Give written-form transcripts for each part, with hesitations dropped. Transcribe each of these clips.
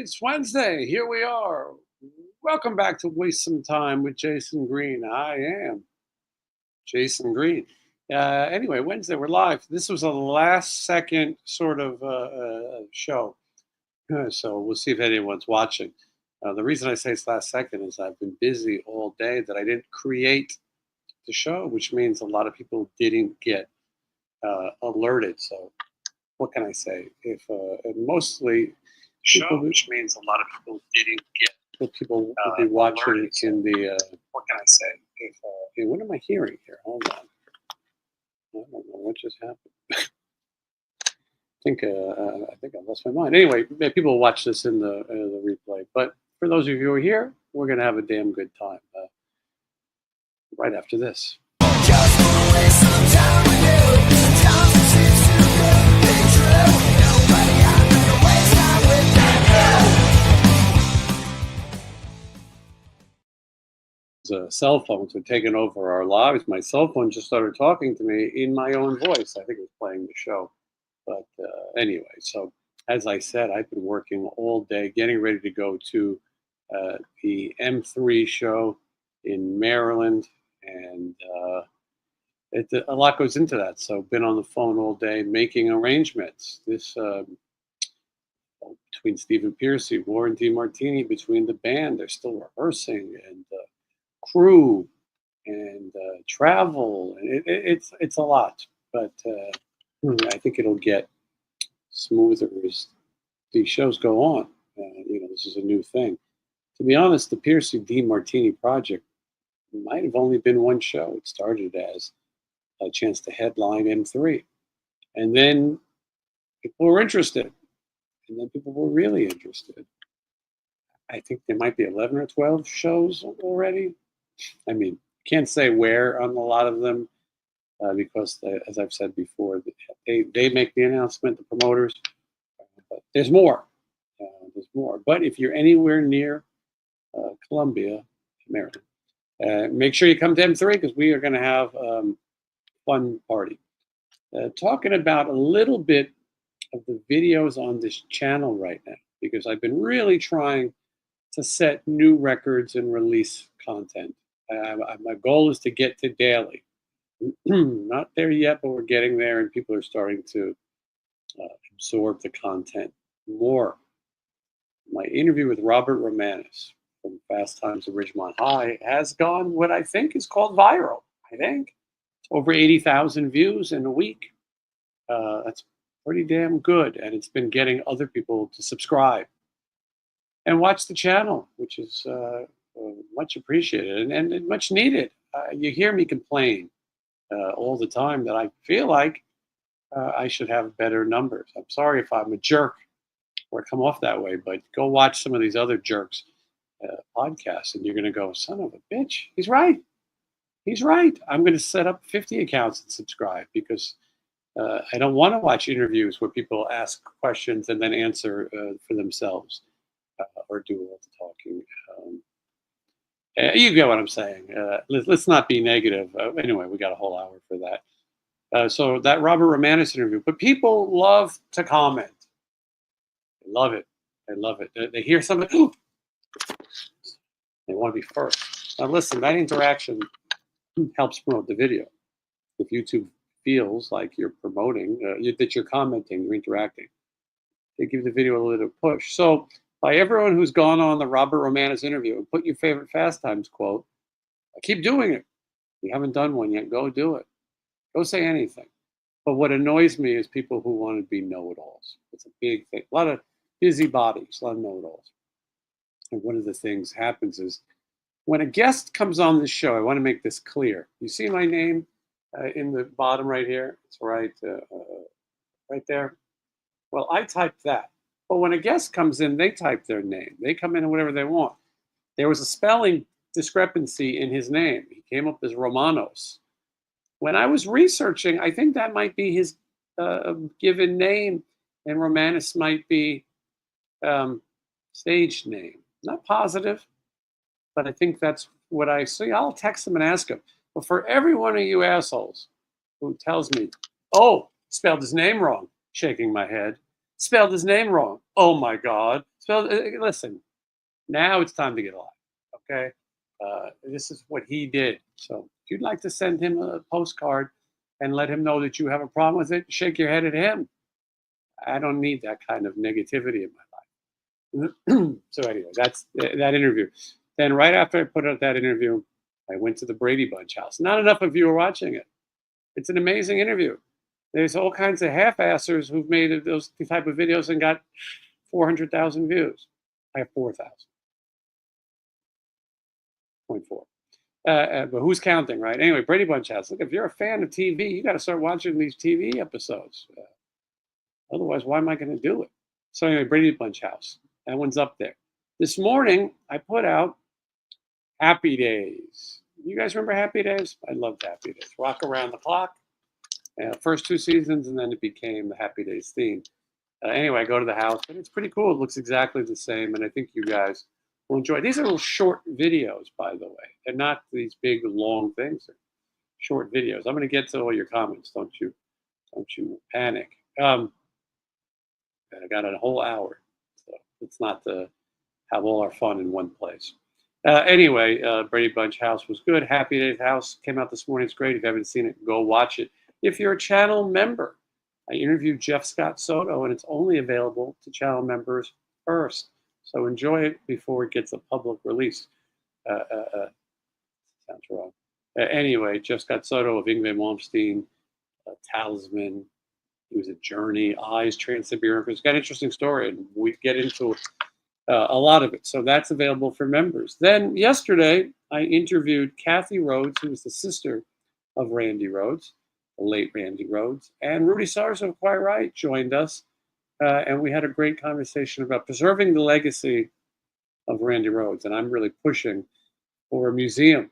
It's Wednesday. Here we are. Welcome back to Waste Some Time with Jason Green. I am Jason Green. Anyway, Wednesday, we're live. This was a last second sort of show. So we'll see if anyone's watching. The reason I say it's last second is I've been busy all day that I didn't create the show, which means a lot of people didn't get alerted. So what can I say? If mostly show, which means a lot of people didn't get. People will be watching in the. What can I say? If hey, what am I hearing here? Hold on. I don't know what just happened. I think I lost my mind. Anyway, people will watch this in the replay. But for those of you who are here, we're gonna have a damn good time. Right after this. Just wanna waste some time with you. Sometimes it seems too good to be true. Nobody out there to waste time with that. Cell phones are taking over our lives. My cell phone just started talking to me in my own voice. I think it was playing the show. But anyway, so as I said, I've been working all day, getting ready to go to the M3 show in Maryland. And a lot goes into that. So been on the phone all day making arrangements. This between Stephen Piercy, Warren DeMartini, between the band, they're still rehearsing, and crew and travel. And it's a lot, but I think it'll get smoother as these shows go on. This is a new thing. To be honest, the Piercy DeMartini project might have only been one show. It started as a chance to headline M3. And then people were interested. And then people were really interested. I think there might be 11 or 12 shows already. I mean, can't say where on a lot of them because, as I've said before, they make the announcement, the promoters. But there's more. There's more. But if you're anywhere near Columbia, Maryland, make sure you come to M3 because we are going to have fun party. Talking about a little bit of the videos on this channel right now, because I've been really trying to set new records and release content. My goal is to get to daily. Not there yet, but we're getting there, and people are starting to absorb the content more. My interview with Robert Romanus from Fast Times at Ridgemont High has gone what I think is called viral. I think it's over 80,000 views in a week. That's pretty damn good, and it's been getting other people to subscribe and watch the channel, which is much appreciated and much needed. You hear me complain all the time that I feel like I should have better numbers. I'm sorry if I'm a jerk or come off that way, but go watch some of these other jerks podcasts, and you're going to go, son of a bitch, he's right. He's right. I'm going to set up 50 accounts and subscribe because I don't want to watch interviews where people ask questions and then answer for themselves or do all the talking. You get what I'm saying. Let's not be negative. Anyway, we got a whole hour for that. So that Robert Romanus interview. But people love to comment. They love it. They love it. They hear something. Ooh, they want to be first. Now listen, that interaction helps promote the video. If YouTube feels like you're promoting, that you're commenting, you're interacting, they give the video a little push. So by everyone who's gone on the Robert Romanus interview and put your favorite Fast Times quote, keep doing it. If you haven't done one yet, go do it. Go say anything. But what annoys me is people who want to be know-it-alls. It's a big thing. A lot of busybodies, a lot of know-it-alls. And one of the things happens is when a guest comes on the show, I want to make this clear. You see my name in the bottom right here? It's right there. Well, I typed that. But when a guest comes in, they type their name. They come in whatever they want. There was a spelling discrepancy in his name. He came up as Romanos. When I was researching, I think that might be his given name, and Romanus might be stage name. Not positive, but I think that's what I see. I'll text him and ask him. But for every one of you assholes who tells me, oh, spelled his name wrong, shaking my head, Spelled his name wrong. Oh my God. Listen, now it's time to get alive. Okay. This is what he did. So if you'd like to send him a postcard and let him know that you have a problem with it, shake your head at him. I don't need that kind of negativity in my life. So anyway, that's that interview. Then right after I put out that interview, I went to the Brady Bunch house. Not enough of you are watching it. It's an amazing interview. There's all kinds of half-assers who've made those type of videos and got 400,000 views. I have 4,000.4. But who's counting, right? Anyway, Brady Bunch house. Look, if you're a fan of TV, you got to start watching these TV episodes. Otherwise, why am I going to do it? So anyway, Brady Bunch house. That one's up there. This morning, I put out Happy Days. You guys remember Happy Days? I loved Happy Days. Rock Around the Clock. First 2 seasons, and then it became the Happy Days theme. Anyway, I go to the house, and it's pretty cool. It looks exactly the same, and I think you guys will enjoy it. These are little short videos, by the way. They're not these big, long things. They're short videos. I'm going to get to all your comments. Don't you panic. I got a whole hour, so let's not have all our fun in one place. Anyway, Brady Bunch house was good. Happy Days house came out this morning. It's great. If you haven't seen it, go watch it. If you're a channel member, I interviewed Jeff Scott Soto, and it's only available to channel members first. So enjoy it before it gets a public release. Sounds wrong. Anyway, Jeff Scott Soto of Yngwie Malmsteen, Talisman. He was at Journey, Eyes, Trans-Siberian. It's got an interesting story, and we get into a lot of it. So that's available for members. Then yesterday, I interviewed Kathy Rhodes, who was the sister of Randy Rhodes, the late Randy Rhodes, and Rudy Sarzo, quite right, joined us. And we had a great conversation about preserving the legacy of Randy Rhodes. And I'm really pushing for a museum,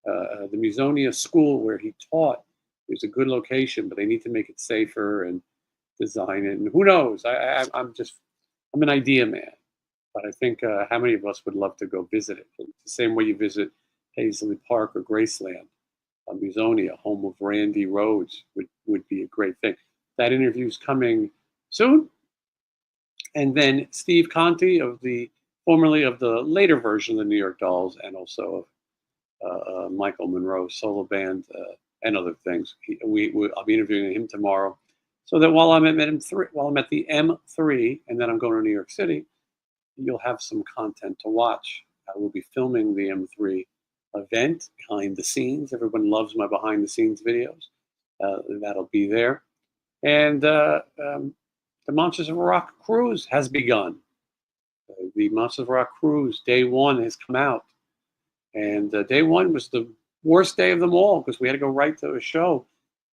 the Musonia School where he taught. It was a good location, but they need to make it safer and design it. And who knows? I'm an idea man. But I think how many of us would love to go visit it? It's the same way you visit Paisley Park or Graceland. Musonia, home of Randy Rhodes, would be a great thing. That interview's coming soon. And then Steve Conti, formerly of the later version of the New York Dolls, and also of Michael Monroe's solo band and other things. I'll be interviewing him tomorrow. So that while I'm at the M3, and then I'm going to New York City, you'll have some content to watch. I will be filming the M3 event behind the scenes. Everyone loves my behind the scenes videos. That'll be there. And the Monsters of Rock cruise has begun. The Monsters of Rock cruise, day 1 has come out. And day 1 was the worst day of them all because we had to go right to a show.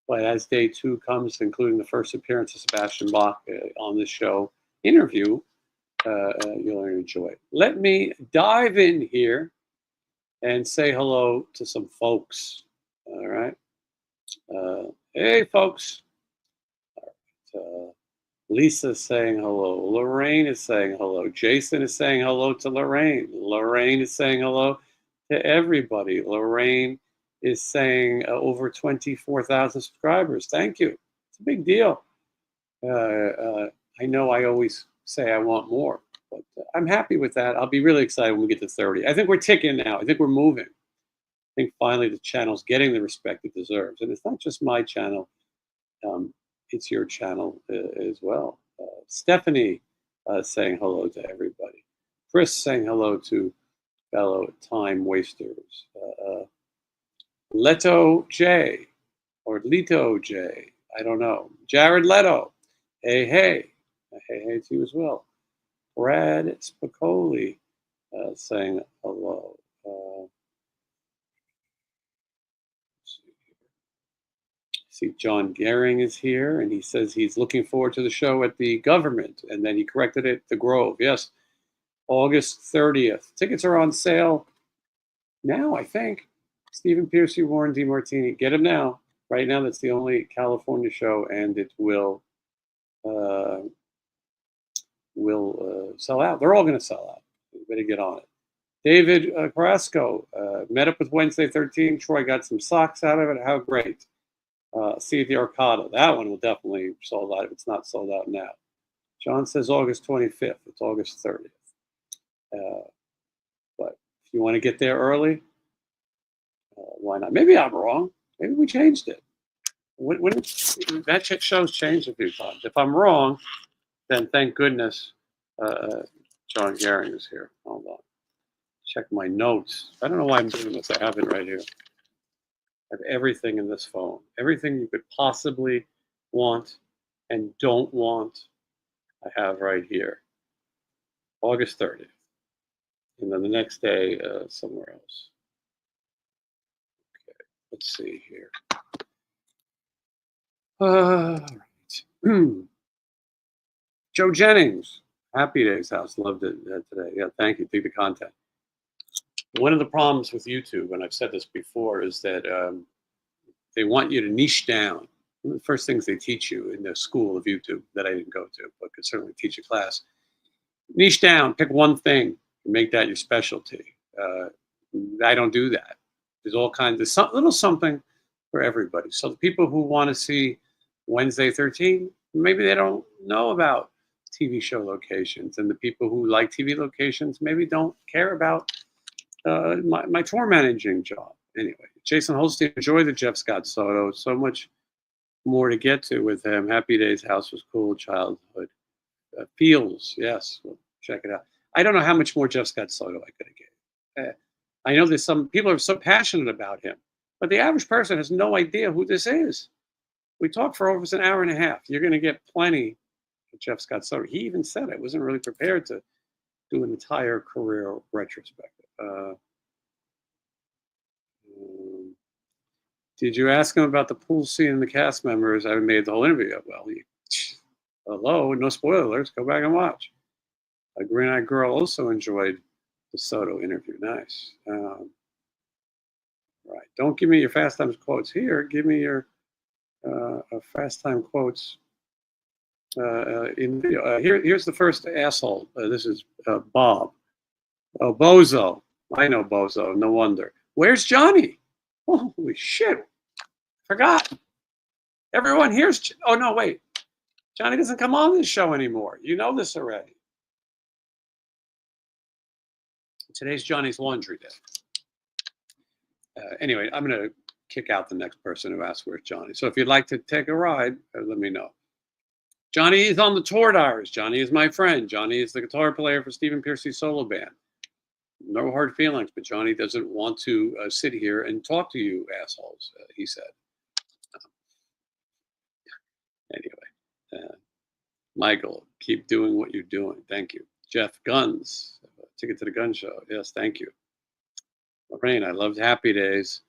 But as day 2 comes, including the first appearance of Sebastian Bach on this show interview, you'll enjoy it. Let me dive in here and say hello to some folks. All right. Hey, folks. Lisa's saying hello. Lorraine is saying hello. Jason is saying hello to Lorraine. Lorraine is saying hello to everybody. Lorraine is saying over 24,000 subscribers. Thank you. It's a big deal. I know I always say I want more, but I'm happy with that. I'll be really excited when we get to 30. I think we're ticking now. I think we're moving. I think finally the channel's getting the respect it deserves. And it's not just my channel. It's your channel as well. Stephanie saying hello to everybody. Chris saying hello to fellow time wasters. Leto J or Leto J. I don't know. Jared Leto. Hey, hey. Hey, hey to you as well. Brad Spicoli saying hello. See, John Gehring is here, and he says he's looking forward to the show at the Government, and then he corrected it, the Grove. Yes, August 30th. Tickets are on sale now, I think. Stephen Piercy, Warren DeMartini. Get them now. Right now, that's the only California show, and it will sell out. They're all going to sell out. You better get on it. David Carrasco met up with Wednesday 13. Troy got some socks out of it. How great. See the Arcada. That one will definitely sold out if it's not sold out now. John says August 25th. It's August 30th. But if you want to get there early, why not? Maybe I'm wrong. Maybe we changed it. That show's changed a few times. If I'm wrong, then thank goodness John Gehring is here. Hold on. Check my notes. I don't know why I'm doing this. I have it right here. I have everything in this phone. Everything you could possibly want and don't want, I have right here. August 30th. And then the next day, somewhere else. Okay, let's see here. All right. Joe Jennings, Happy Days House, loved it today. Yeah, thank you. Dig the content. One of the problems with YouTube, and I've said this before, is that they want you to niche down. One of the first things they teach you in the school of YouTube that I didn't go to, but could certainly teach a class. Niche down, pick one thing, and make that your specialty. I don't do that. There's all kinds of little something for everybody. So the people who want to see Wednesday 13, maybe they don't know about TV show locations, and the people who like TV locations maybe don't care about my tour managing job. Anyway, Jason Holstein, enjoy the Jeff Scott Soto. So much more to get to with him. Happy Days House was cool. Childhood feels, yes. We'll check it out. I don't know how much more Jeff Scott Soto I could have given. I know there's some people are so passionate about him, but the average person has no idea who this is. We talked for over an hour and a half. You're going to get plenty of Jeff Scott Soto. He even said I wasn't really prepared to do an entire career retrospective. Did you ask him about the pool scene and the cast members? I made the whole interview. Well, hello, no spoilers. Go back and watch. A Green Eyed Girl also enjoyed the Soto interview. Nice. Right. Don't give me your Fast Times quotes here. Give me your Fast Time quotes in video. Here's the first asshole. This is Bob. Oh, Bozo. I know Bozo. No wonder. Where's Johnny? Holy shit. Forgot. Everyone here's. Oh, no, wait. Johnny doesn't come on this show anymore. You know this already. Today's Johnny's laundry day. Anyway, I'm going to kick out the next person who asks where's Johnny. So if you'd like to take a ride, let me know. Johnny is on the tour diaries. Johnny is my friend. Johnny is the guitar player for Stephen Pearcy's solo band. No hard feelings, but Johnny doesn't want to sit here and talk to you assholes, he said. Anyway, Michael, keep doing what you're doing. Thank you. Jeff Guns, ticket to the gun show. Yes, thank you. Lorraine, I loved Happy Days.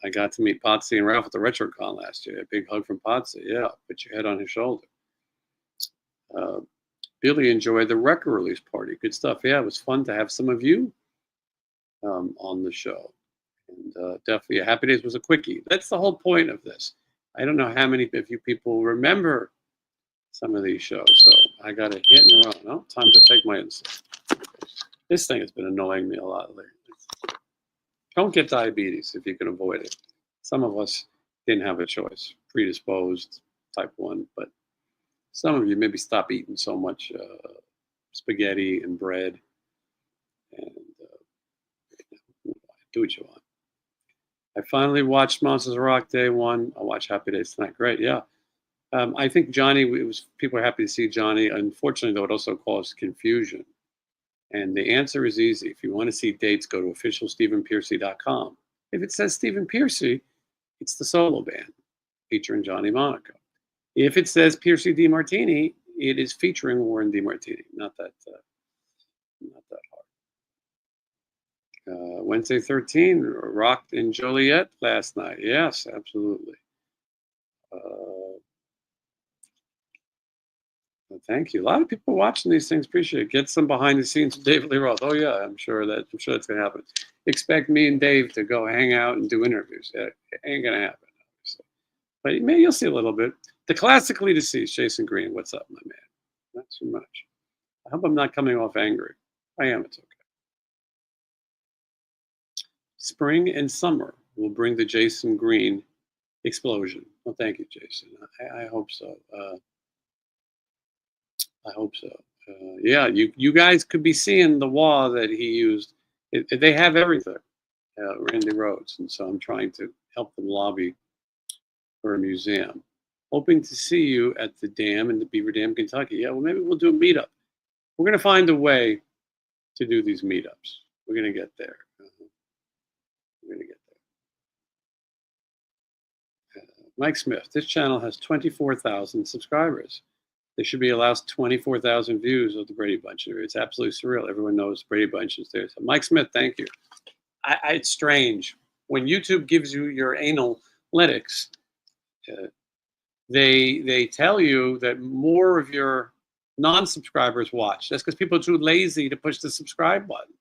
I got to meet Potsy and Ralph at the RetroCon last year. A big hug from Potsy. Yeah, put your head on his shoulder. Billy enjoyed the record release party. Good stuff. Yeah, it was fun to have some of you on the show. And definitely, Happy Days was a quickie. That's the whole point of this. I don't know how many of you people remember some of these shows. So I got a hit and run. Oh, time to take my insulin. This thing has been annoying me a lot lately. Don't get diabetes if you can avoid it. Some of us didn't have a choice, predisposed, type 1, but some of you maybe stop eating so much spaghetti and bread and do what you want. I finally watched Monsters of Rock Day 1. I'll watch Happy Days tonight. Great, yeah. I think Johnny, people are happy to see Johnny. Unfortunately, though, it also caused confusion. And the answer is easy. If you want to see dates, go to officialstephenpearcy.com. If it says Stephen Pearcy, it's the solo band featuring Johnny Monaco. If it says Pearcy DeMartini, it is featuring Warren DeMartini. Not that hard. Wednesday 13, rocked in Joliet last night. Yes, absolutely. Thank you. A lot of people watching these things. Appreciate it. Get some behind the scenes with David Lee Roth. Oh yeah, I'm sure that's gonna happen. Expect me and Dave to go hang out and do interviews. It ain't gonna happen, obviously. But maybe you'll see a little bit. The classically deceased Jason Green. What's up, my man? Not too much. I hope I'm not coming off angry. I am. It's okay. Spring and summer will bring the Jason Green explosion. Well, thank you, Jason. I hope so. I hope so. Yeah, you guys could be seeing the wall that he used. They have everything, Randy Rhodes, and so I'm trying to help them lobby for a museum. Hoping to see you at the dam in the Beaver Dam, Kentucky. Yeah, well, maybe we'll do a meetup. We're going to find a way to do these meetups. We're going to get there. We're going to get there. Mike Smith, this channel has 24,000 subscribers. There should be allowed 24,000 views of the Brady Bunch. It's absolutely surreal. Everyone knows Brady Bunch is there. So Mike Smith, thank you. It's strange. When YouTube gives you your analytics, they tell you that more of your non-subscribers watch. That's because people are too lazy to push the subscribe button.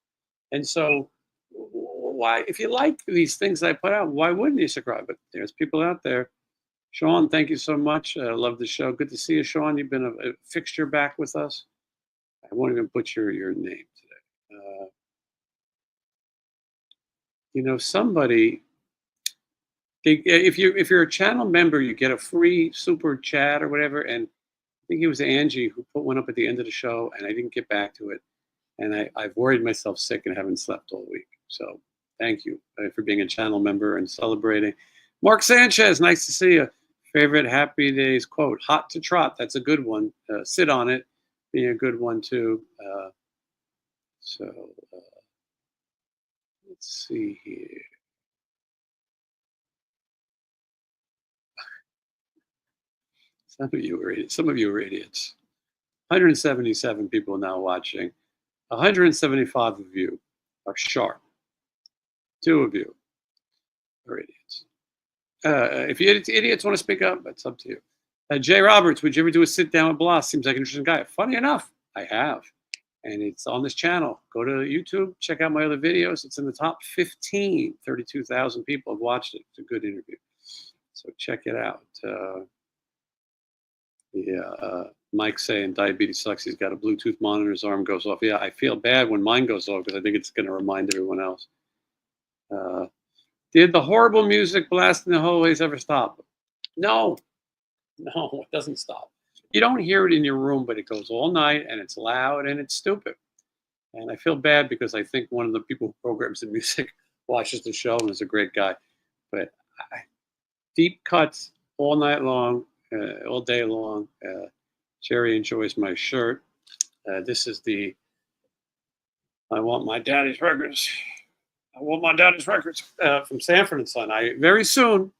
And so why, if you like these things I put out, why wouldn't you subscribe? But there's people out there. Sean, thank you so much. I love the show. Good to see you, Sean. You've been a fixture back with us. I won't even butcher your name today. Somebody, if you're a channel member, you get a free super chat or whatever. And I think it was Angie who put one up at the end of the show, and I didn't get back to it. And I've worried myself sick and haven't slept all week. So thank you for being a channel member and celebrating. Mark Sanchez, nice to see you. Favorite Happy Days quote, hot to trot. That's a good one. Sit on it, being a good one too. Let's see here. Some of you are idiots. 177 people now watching. 175 of you are sharp. 2 of you are idiots. If you idiots want to speak up, that's up to you. Jay Roberts, would you ever do a sit down with Bloss? Seems like an interesting guy. Funny enough, I have. And it's on this channel. Go to YouTube, check out my other videos. It's in the top 15. 32,000 people have watched it. It's a good interview. So check it out. Mike saying diabetes sucks. He's got a Bluetooth monitor. His arm goes off. Yeah, I feel bad when mine goes off because I think it's going to remind everyone else. Did the horrible music blast in the hallways ever stop? No, it doesn't stop. You don't hear it in your room, but it goes all night and it's loud and it's stupid. And I feel bad because I think one of the people who programs the music watches the show and is a great guy. But deep cuts all night long, all day long. Jerry enjoys my shirt. This is the I Want My Daddy's Records. I Want My Daddy's Records from Sanford & Son. Very soon,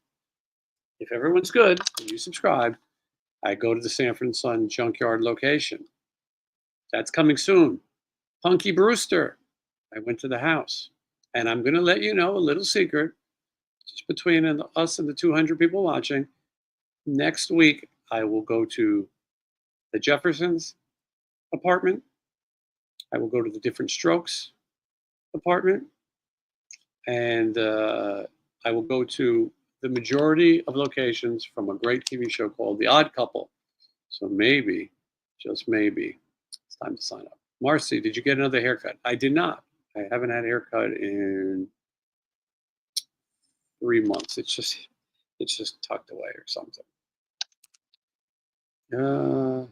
if everyone's good and you subscribe, I go to the Sanford & Son junkyard location. That's coming soon. Punky Brewster. I went to the house. And I'm going to let you know a little secret, just between us and the 200 people watching. Next week, I will go to the Jeffersons apartment. I will go to the Different Strokes apartment. And I will go to the majority of locations from a great TV show called The Odd Couple. So maybe, just maybe, it's time to sign up. Marcy, did you get another haircut? I did not. I haven't had a haircut in 3 months. It's just tucked away or something. Okay.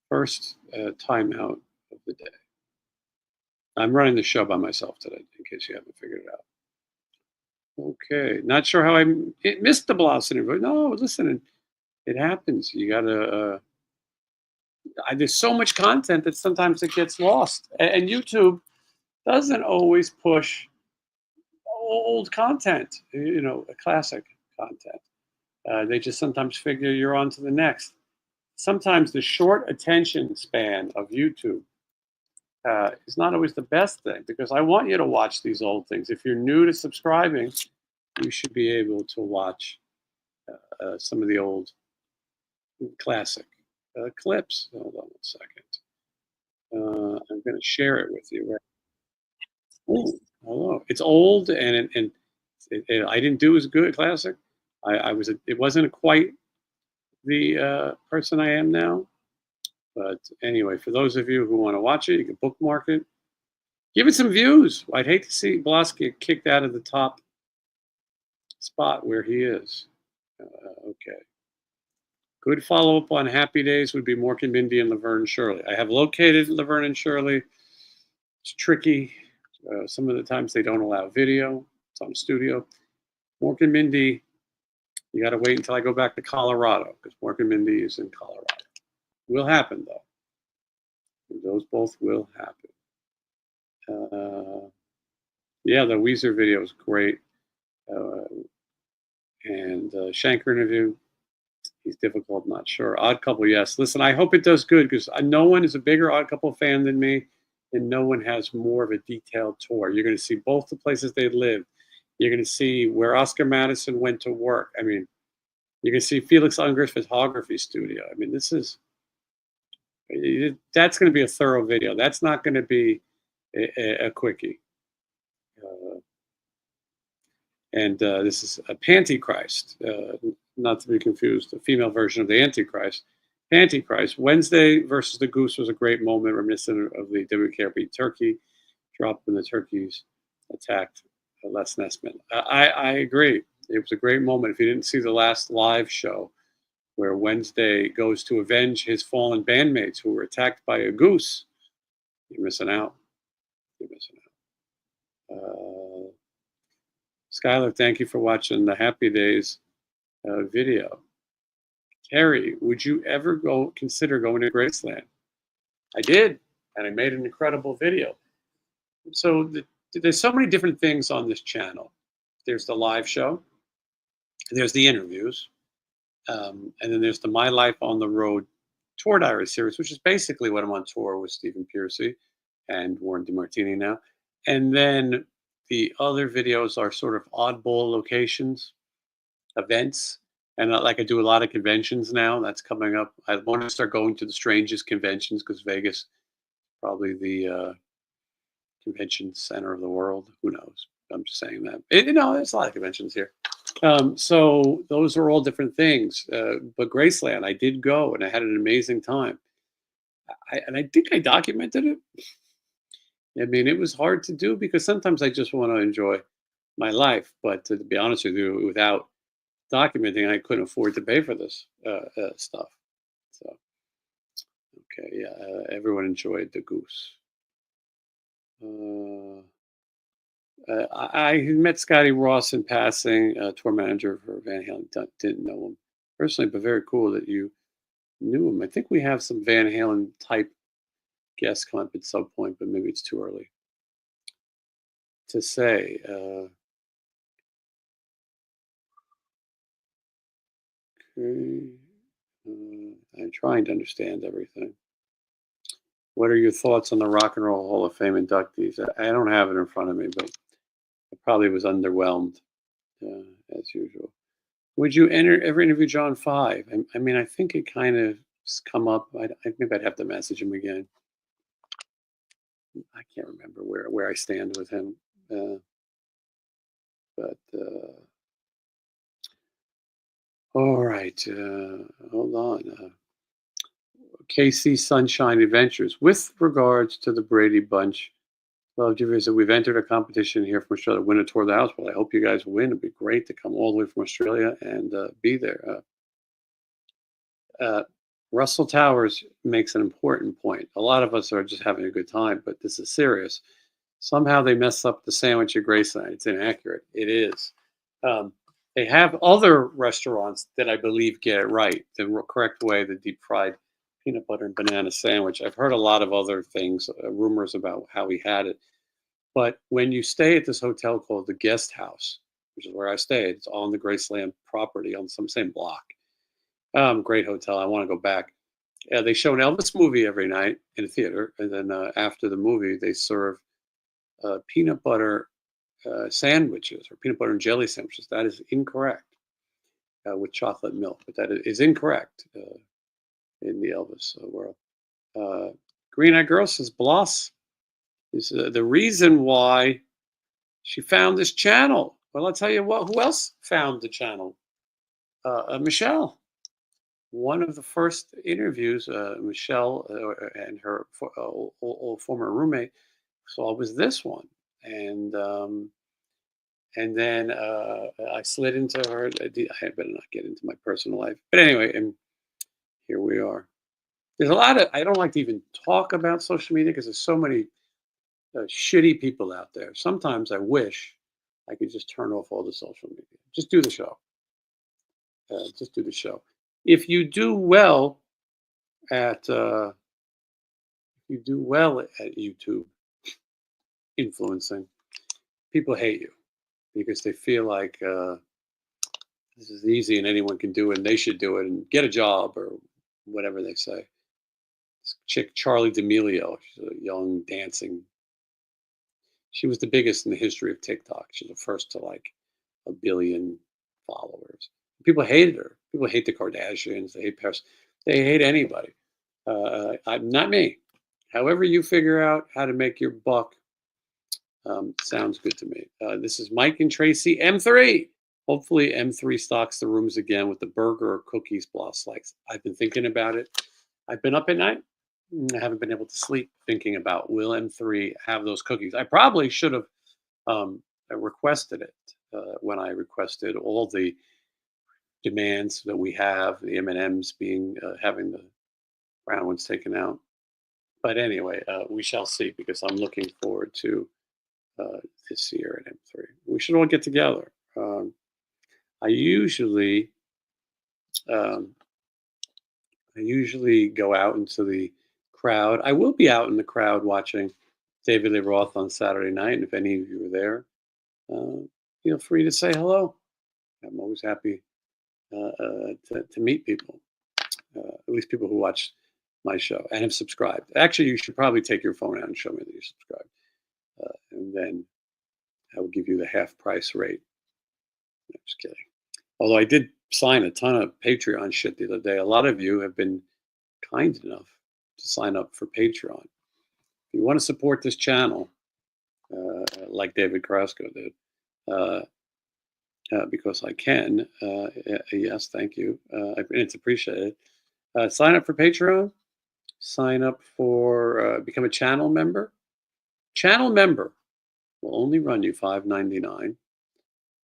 First timeout of the day. I'm running the show by myself today, in case you haven't figured it out. Okay, not sure how I missed the Bloss interview. No, listen, it happens. You gotta. There's so much content that sometimes it gets lost, and YouTube doesn't always push old content. Classic content. They just sometimes figure you're on to the next. Sometimes the short attention span of YouTube is not always the best thing, because I want you to watch these old things. If you're new to subscribing, you should be able to watch some of the old classic clips. Hold on 1 second. I'm going to share it with you. Oh, hello. It's old and I didn't do as good classic. It wasn't quite the person I am now. But anyway, for those of you who want to watch it, you can bookmark it. Give it some views. I'd hate to see Bloss get kicked out of the top spot where he is. Okay. Good follow up on Happy Days would be Mork and Mindy and Laverne and Shirley. I have located Laverne and Shirley. It's tricky. Some of the times they don't allow video. It's on studio. Mork and Mindy, you got to wait until I go back to Colorado because Mork and Mindy is in Colorado. Will happen though. Those both will happen. Yeah, the Weezer video is great. And Shanker interview, he's difficult, not sure. Odd Couple, yes. Listen, I hope it does good because no one is a bigger Odd Couple fan than me, and no one has more of a detailed tour. You're going to see both the places they lived. You're going to see where Oscar Madison went to work. I mean, you're going to see Felix Unger's photography studio. I mean, that's going to be a thorough video. That's not going to be a quickie. And this is a Pantychrist, not to be confused, a female version of the Antichrist. Pantychrist. Wednesday versus the Goose was a great moment, reminiscent of the WKRP turkey drop when the turkeys attacked Les Nessman. I agree. It was a great moment. If you didn't see the last live show where Wednesday goes to avenge his fallen bandmates who were attacked by a goose, you're missing out. You're missing out. Skylar, thank you for watching the Happy Days video. Terry, would you ever consider going to Graceland? I did, and I made an incredible video. So there's so many different things on this channel. There's the live show, there's the interviews, and then there's the My Life on the Road Tour Diary series, which is basically what I'm on tour with Stephen Piercy and Warren DeMartini now. And then the other videos are sort of oddball locations, events, and like I do a lot of conventions now. That's coming up. I want to start going to the strangest conventions because Vegas, probably the convention center of the world. Who knows? I'm just saying that. There's a lot of conventions here. So those are all different things. But Graceland, I did go and I had an amazing time. I think I documented it. I mean, it was hard to do because sometimes I just want to enjoy my life. But to be honest with you, without documenting, I couldn't afford to pay for this stuff. So, okay, yeah, everyone enjoyed the goose. I met Scotty Ross in passing, tour manager for Van Halen. Didn't know him personally, but very cool that you knew him. I think we have some Van Halen type guests come up at some point, but maybe it's too early to say. Okay. I'm trying to understand everything. What are your thoughts on the Rock and Roll Hall of Fame inductees? I don't have it in front of me, but I probably was underwhelmed as usual. Would you ever interview John Five? I mean, I think it kind of come up. Maybe I'd have to message him again. I can't remember where I stand with him, but all right. Hold on. KC Sunshine Adventures. With regards to the Brady Bunch, love to visit. We've entered a competition here from Australia, win a tour of the house. Well, I hope you guys win. It'd be great to come all the way from Australia and be there. Russell Towers makes an important point. A lot of us are just having a good time, but this is serious. Somehow they mess up the sandwich at Graceland. It's inaccurate. It is. They have other restaurants that I believe get it right, the correct way, the deep fried peanut butter and banana sandwich. I've heard a lot of other things, rumors about how he had it. But when you stay at this hotel called the Guest House, which is where I stayed, it's on the Graceland property on some same block. Great hotel. I want to go back. They show an Elvis movie every night in a theater, and then after the movie, they serve peanut butter sandwiches or peanut butter and jelly sandwiches. That is incorrect with chocolate milk, but that is incorrect in the Elvis world. Green Eyed Girl says Bloss is the reason why she found this channel. Well, I'll tell you what. Who else found the channel? Michelle. One of the first interviews, Michelle and her old former roommate saw was this one, and And then I slid into her. I better not get into my personal life. But anyway, and here we are. There's a lot of, I don't like to even talk about social media because there's so many shitty people out there. Sometimes I wish I could just turn off all the social media. Just do the show. Just do the show. If you do well at YouTube influencing, people hate you because they feel like this is easy and anyone can do it and they should do it and get a job or whatever they say. This chick Charlie D'Amelio, she's a young dancing. She was the biggest in the history of TikTok. She's the first to like 1 billion followers. People hated her. People hate the Kardashians. They hate Paris. They hate anybody. Not me. However you figure out how to make your buck, sounds good to me. This is Mike and Tracy M3. Hopefully M3 stocks the rooms again with the burger or cookies plus likes. I've been thinking about it. I've been up at night. I haven't been able to sleep thinking about will M3 have those cookies. I probably should have requested it when I requested all the demands that we have, the M&Ms being having the brown ones taken out. But anyway, we shall see because I'm looking forward to this year at M3. We should all get together. I usually go out into the crowd. I will be out in the crowd watching David Lee Roth on Saturday night, and if any of you are there, feel free to say hello. I'm always happy to meet people, at least people who watch my show and have subscribed. Actually, you should probably take your phone out and show me that you subscribed, and then I will give you the half price rate. No, just kidding. Although I did sign a ton of Patreon shit the other day. A lot of you have been kind enough to sign up for Patreon. If you want to support this channel, like David Carrasco did, because I can, yes, thank you. It's appreciated. Sign up for Patreon. Sign up for become a channel member. Channel member will only run you $5.99,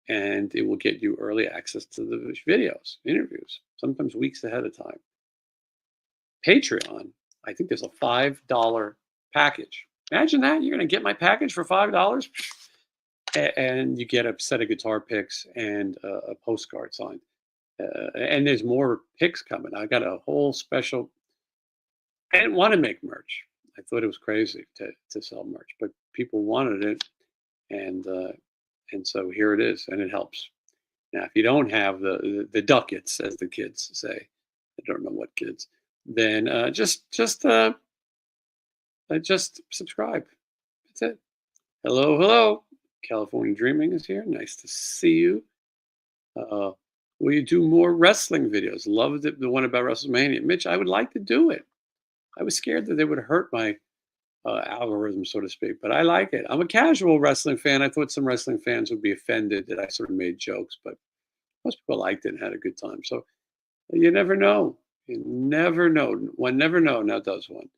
and it will get you early access to the videos, interviews, sometimes weeks ahead of time. Patreon, I think there's a $5 package. Imagine that. You're going to get my package for $5, and you get a set of guitar picks and a postcard signed. And there's more picks coming. I got a whole special. I didn't want to make merch. I thought it was crazy to sell merch, but people wanted it, and so here it is, and it helps. Now, if you don't have the ducats, as the kids say, I don't know what kids, then just subscribe. That's it. Hello, hello. California Dreaming is here. Nice to see you. Will you do more wrestling videos? Loved the one about WrestleMania. Mitch, I would like to do it. I was scared that they would hurt my algorithm, so to speak, but I like it. I'm a casual wrestling fan. I thought some wrestling fans would be offended that I sort of made jokes, but most people liked it and had a good time. So you never know. You never know. One never know. Now does one.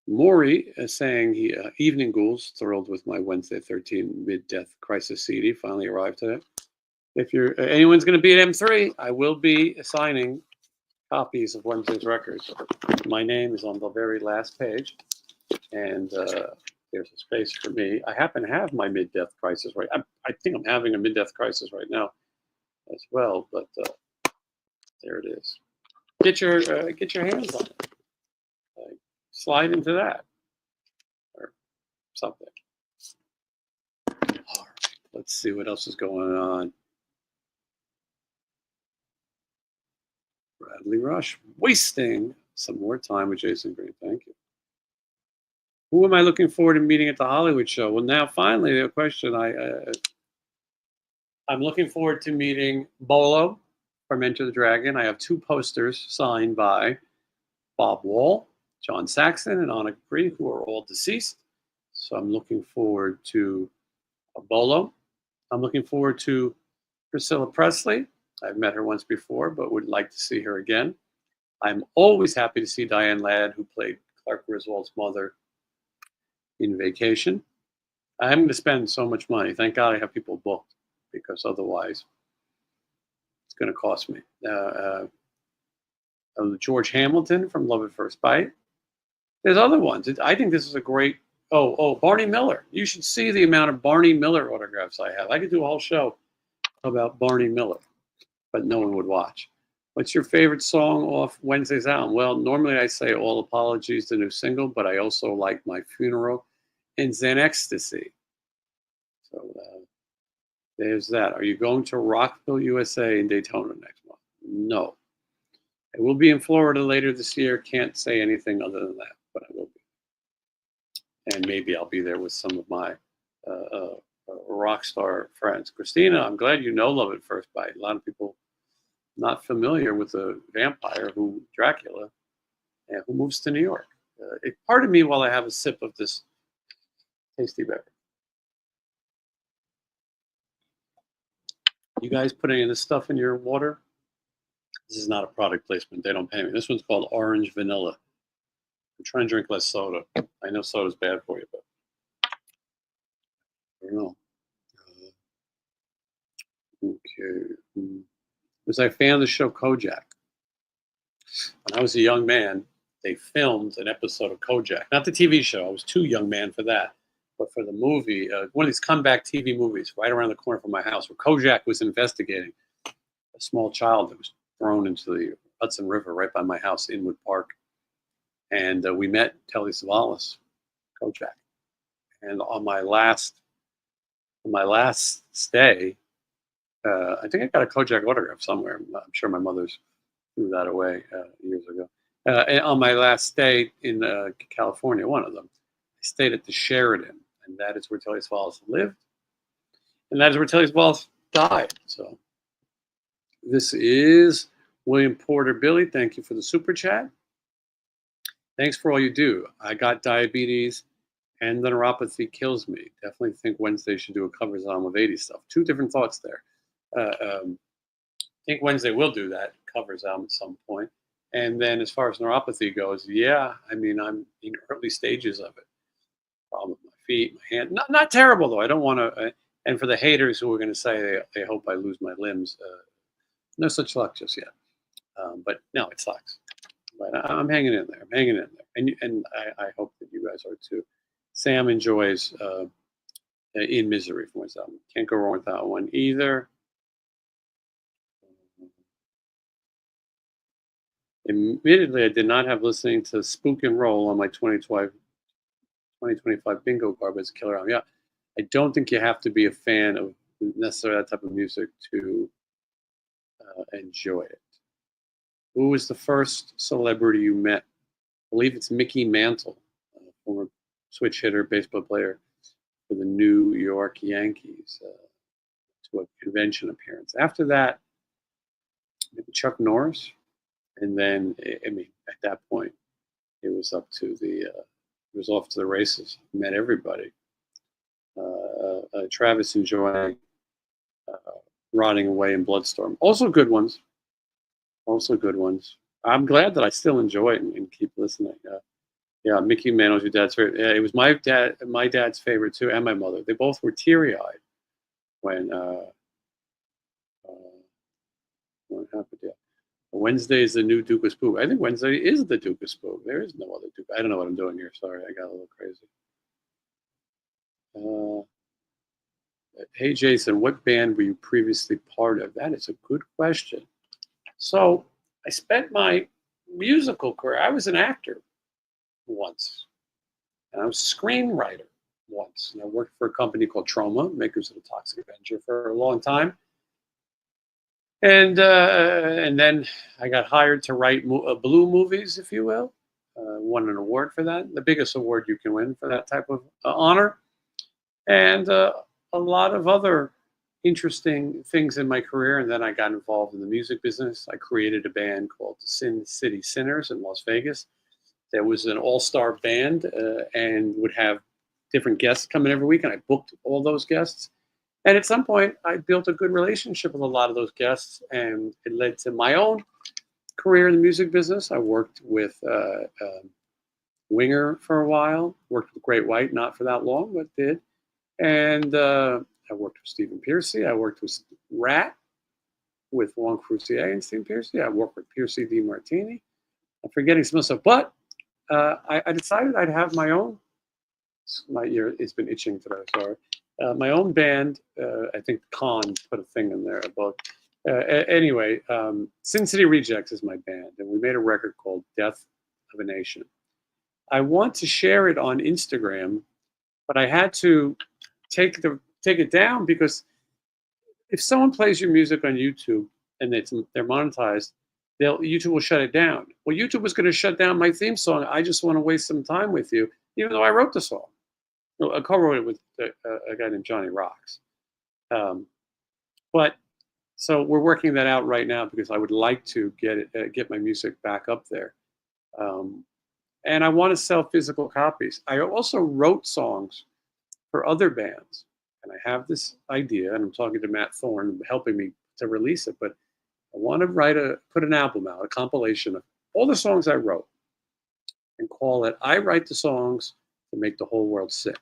Maury is saying Evening Ghouls, thrilled with my Wednesday 13 mid-death crisis CD. Finally arrived today. If anyone's going to be at M3, I will be assigning copies of Wednesday's records. My name is on the very last page, and there's a space for me. I happen to have my mid-death crisis right. I think I'm having a mid-death crisis right now as well, but there it is. Get your hands on it. Slide into that or something. All right, let's see what else is going on. Bradley Rush, wasting some more time with Jason Green. Thank you. Who am I looking forward to meeting at the Hollywood show? Well, now finally the question. I'm looking forward to meeting Bolo from Enter the Dragon. I have 2 posters signed by Bob Wall, John Saxon, and Anna Capri, who are all deceased. So I'm looking forward to Bolo. I'm looking forward to Priscilla Presley. I've met her once before, but would like to see her again. I'm always happy to see Diane Ladd, who played Clark Griswold's mother in Vacation. I'm going to spend so much money. Thank God I have people booked, because otherwise it's going to cost me. George Hamilton from Love at First Bite. There's other ones. I think this is a great. Barney Miller. You should see the amount of Barney Miller autographs I have. I could do a whole show about Barney Miller, but no one would watch. What's your favorite song off Wednesday's album? Well, normally I say All Apologies, the new single, but I also like My Funeral and Zen Ecstasy. So there's that. Are you going to Rockville, USA in Daytona next month? No. I will be in Florida later this year. Can't say anything other than that, but I will be. And maybe I'll be there with some of my rock star friends. Christina, I'm glad you know Love at First Bite. A lot of people not familiar with the vampire Dracula, who moves to New York. Pardon me while I have a sip of this tasty beverage. You guys put any of this stuff in your water? This is not a product placement. They don't pay me. This one's called Orange Vanilla. I'm trying to drink less soda. I know soda's bad for you, but I don't know. Okay. Was I a fan of the show Kojak? When I was a young man, they filmed an episode of Kojak. Not the TV show. I was too young man for that. But for the movie, one of these comeback TV movies right around the corner from my house, where Kojak was investigating a small child that was thrown into the Hudson River right by my house, Inwood Park. And we met Telly Savalas, Kojak. And on my last stay, I think I got a Kojak autograph somewhere. I'm sure my mother's threw that away years ago. And on my last stay in California, one of them, I stayed at the Sheraton, and that is where Telly Savalas lived, and that is where Telly Savalas died. So this is William Porter Billy. Thank you for the super chat. Thanks for all you do. I got diabetes, and the neuropathy kills me. Definitely think Wednesday should do a covers album of 80s stuff. Two different thoughts there. I think Wednesday will do that covers album at some point. And then as far as neuropathy goes, yeah, I mean, I'm in early stages of it. Problem with my feet, my hand. Not terrible, though. I don't want to. And for the haters who are going to say they hope I lose my limbs, no such luck just yet. But no, it sucks. But I'm hanging in there. I'm hanging in there. And I hope that you guys are too. Sam enjoys In Misery from his album. Can't go wrong with that one either. Admittedly, I did not have listening to Spook and Roll on my 2025 bingo card, but it's a killer album. Yeah, I don't think you have to be a fan of necessarily that type of music to enjoy it. Who was the first celebrity you met? I believe it's Mickey Mantle, former switch hitter, baseball player for the New York Yankees, to a convention appearance. After that, maybe Chuck Norris. And then, I mean, at that point, it was up to it was off to the races. Met everybody. Travis enjoying Rotting Away in Bloodstorm. Also good ones. I'm glad that I still enjoy it and keep listening. Yeah, Mickey Mantle's your dad's favorite. Yeah, it was my dad's favorite too, and my mother. They both were teary-eyed when what happened. Yeah. Wednesday is the new Duke of Spook. I think Wednesday is the Duke of Spook. There is no other Duke. I don't know what I'm doing here. Sorry, I got a little crazy. Hey, Jason, what band were you previously part of? That is a good question. So I spent my musical career. I was an actor once, and I was a screenwriter once. And I worked for a company called Troma, makers of the Toxic Avenger, for a long time. And then I got hired to write blue movies, if you will. Won an award for that, the biggest award you can win for that type of honor. And a lot of other interesting things in my career. And then I got involved in the music business. I created a band called the Sin City Sinners in Las Vegas. There was an all-star band and would have different guests coming every week. And I booked all those guests. And at some point, I built a good relationship with a lot of those guests, and it led to my own career in the music business. I worked with Winger for a while, worked with Great White, not for that long, but did. And I worked with Stephen Piercy. I worked with RATT, with Juan Croucier and Stephen Piercy. I worked with Piercy DiMartini. I'm forgetting some stuff, but I decided I'd have my own. My ear, it's been itching today. Sorry. My own band. I think Khan put a thing in there about. Anyway, Sin City Rejects is my band, and we made a record called "Death of a Nation." I want to share it on Instagram, but I had to take it down because if someone plays your music on YouTube and they're monetized, YouTube will shut it down. Well, YouTube was going to shut down my theme song. I just want to waste some time with you, even though I wrote the song. I co-wrote it with a guy named Johnny Rocks. But so we're working that out right now because I would like to get my music back up there. And I want to sell physical copies. I also wrote songs for other bands. And I have this idea, and I'm talking to Matt Thorne, helping me to release it. But I want to put an album out, a compilation of all the songs I wrote, and call it "I Write the Songs to Make the Whole World Sick."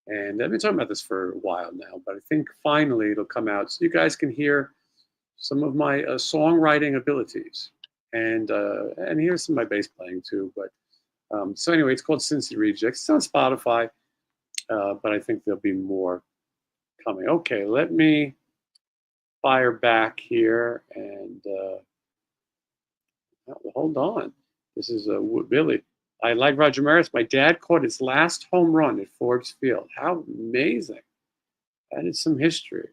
And I've been talking about this for a while now, but I think finally it'll come out so you guys can hear some of my songwriting abilities, and here's some of my bass playing too. But so anyway, it's called Sin City Rejects. It's on Spotify, but I think there'll be more coming. Okay, let me fire back here and hold on. This is Billy. I like Roger Maris. My dad caught his last home run at Forbes Field. How amazing. That is some history.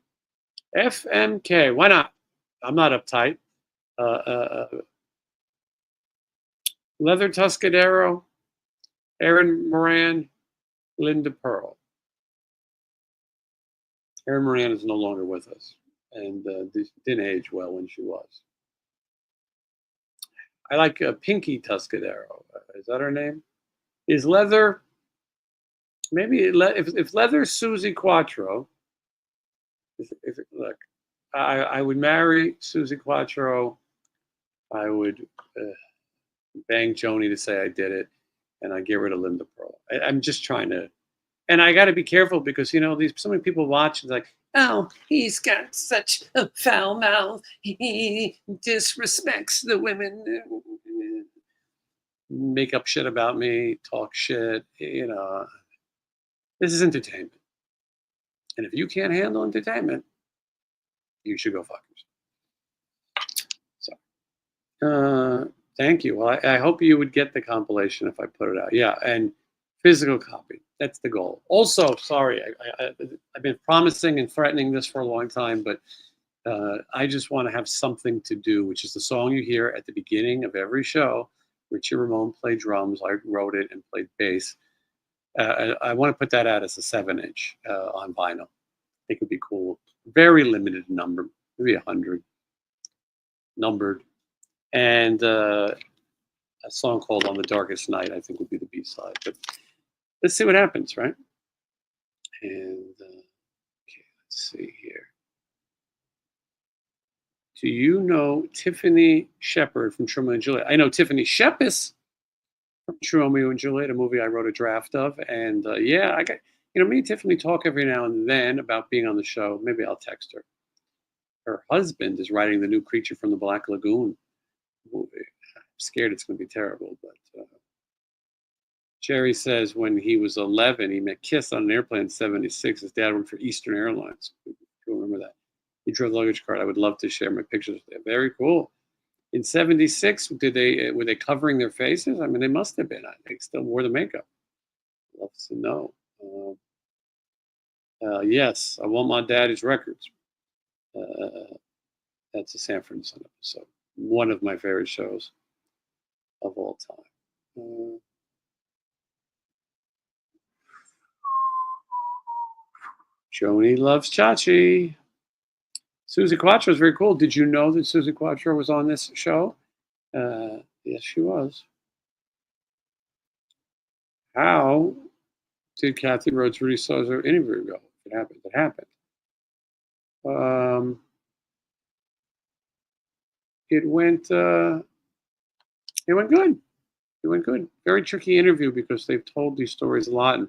FMK, why not? I'm not uptight. Leather Tuscadero, Erin Moran, Linda Pearl. Erin Moran is no longer with us, and didn't age well when she was. I like Pinky Tuscadero. Is that her name? Is Leather? Maybe if Leather's Susie Quattro. Look, I would marry Susie Quattro. I would bang Joni to say I did it, and I get rid of Linda Pearl. I'm just trying to, and I got to be careful because so many people watch and like, oh, he's got such a foul mouth. He disrespects the women. Make up shit about me, talk shit. This is entertainment, and if you can't handle entertainment, you should go fuck yourself. So, thank you. Well, I hope you would get the compilation if I put it out. Yeah, and physical copy. That's the goal. Also, sorry, I've been promising and threatening this for a long time, but I just want to have something to do, which is the song you hear at the beginning of every show. Richie Ramone played drums. I wrote it and played bass. I want to put that out as a 7-inch on vinyl. I think it would be cool. Very limited number, maybe 100, numbered. And a song called "On the Darkest Night," I think would be the B-side. But let's see what happens, right? And okay, let's see here. Do you know Tiffany Shepard from Romeo and Juliet? I know Tiffany Shepis from Romeo and Juliet, a movie I wrote a draft of. And yeah, I got, me and Tiffany talk every now and then about being on the show. Maybe I'll text her. Her husband is writing the new Creature from the Black Lagoon movie. I'm scared it's going to be terrible, but Jerry says when he was 11, he met Kiss on an airplane in '76. His dad worked for Eastern Airlines. If you remember that. He drove the luggage cart. I would love to share my pictures with them. Very cool. In '76, were they covering their faces? I mean, they must have been. They still wore the makeup. Love to know. Yes, I want my daddy's records. That's a Sanford & Son episode. One of my favorite shows of all time. Joni loves Chachi. Susie Quattro is very cool. Did you know that Susie Quattro was on this show? Yes, she was. How did Kathy Rhodes Rudy Sosa interview go? It happened. It happened. It went good. It went good. Very tricky interview because they've told these stories a lot, and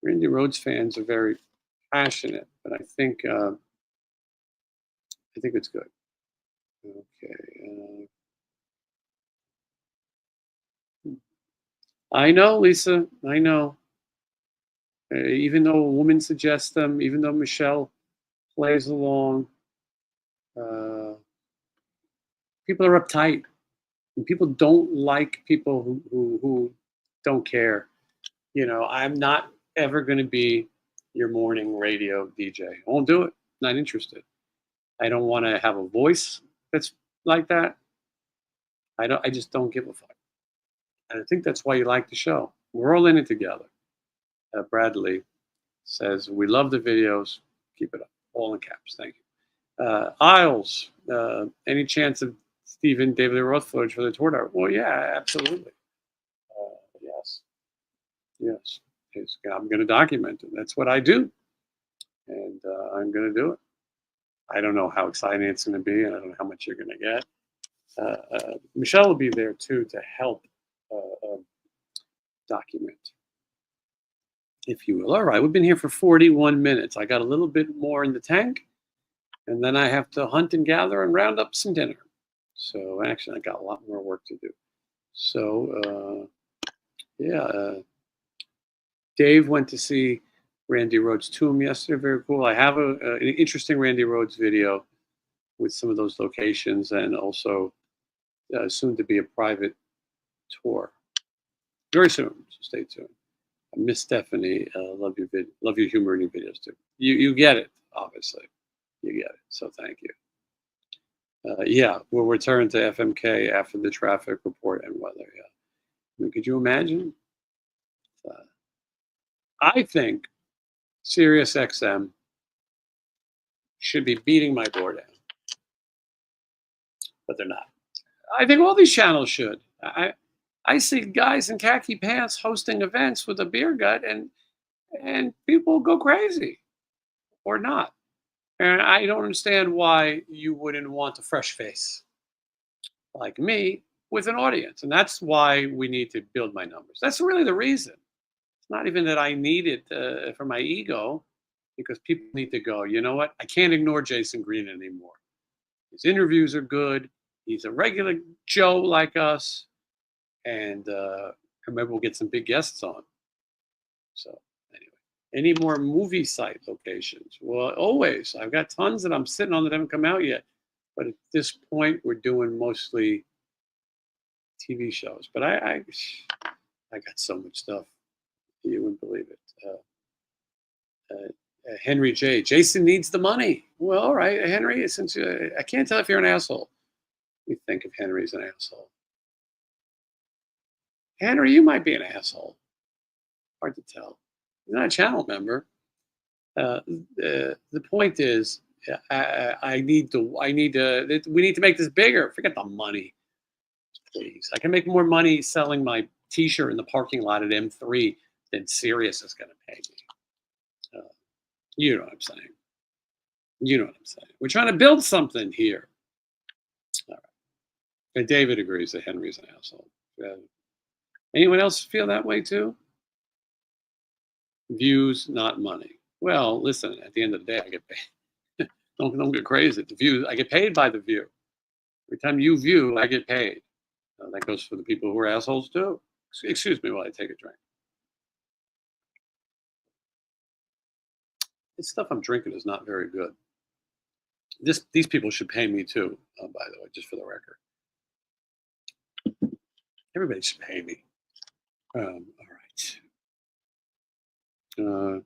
Randy Rhodes fans are very passionate, but I think it's good. Okay. I know, Lisa. I know. Even though a woman suggests them, even though Michelle plays along, uh, people are uptight. And people don't like people who don't care. You know, I'm not ever going to be your morning radio DJ. I won't do it. Not interested. I don't want to have a voice that's like that. I don't. I just don't give a fuck. And I think that's why you like the show. We're all in it together. Bradley says we love the videos. Keep it up. All in caps. Thank you. Isles. Any chance of Stephen David Lee Roth footage for the tour? Well, yeah, absolutely. Yes. Yes. I'm going to document it. That's what I do. And I'm going to do it. I don't know how exciting it's going to be. And I don't know how much you're going to get. Michelle will be there too to help document, if you will. All right. We've been here for 41 minutes. I got a little bit more in the tank. And then I have to hunt and gather and round up some dinner. So actually, I got a lot more work to do. So, yeah. Dave went to see Randy Rhoads' tomb yesterday. Very cool. I have an interesting Randy Rhoads video with some of those locations, and also soon to be a private tour. Very soon. So stay tuned. Miss Stephanie, love your humor in your videos too. You get it, obviously. You get it. So thank you. Yeah, we'll return to FMK after the traffic report and weather. Yeah. I mean, could you imagine? I think Sirius XM should be beating my door down, but they're not. I think all these channels should. I see guys in khaki pants hosting events with a beer gut, and people go crazy or not. And I don't understand why you wouldn't want a fresh face like me with an audience. And that's why we need to build my numbers. That's really the reason. It's not even that I need it for my ego, because people need to go, you know what? I can't ignore Jason Green anymore. His interviews are good. He's a regular Joe like us. And maybe we'll get some big guests on. So anyway, any more movie site locations? Well, always. I've got tons that I'm sitting on that haven't come out yet. But at this point, we're doing mostly TV shows. But I got so much stuff. You wouldn't believe it. Henry J. Jason needs the money. Well, all right, Henry. Since I can't tell if you're an asshole. We think of Henry as an asshole. Henry, you might be an asshole. Hard to tell. You're not a channel member. The point is, we need to make this bigger. Forget the money, please. I can make more money selling my T-shirt in the parking lot at M3 than Sirius is going to pay me. You know what I'm saying. You know what I'm saying. We're trying to build something here. All right. And David agrees that Henry's an asshole. Anyone else feel that way too? Views, not money. Well, listen, at the end of the day, I get paid. Don't get crazy. The views, I get paid by the view. Every time you view, I get paid. That goes for the people who are assholes too. Excuse me while I take a drink. This stuff I'm drinking is not very good. These people should pay me too, by the way, just for the record. Everybody should pay me. All right.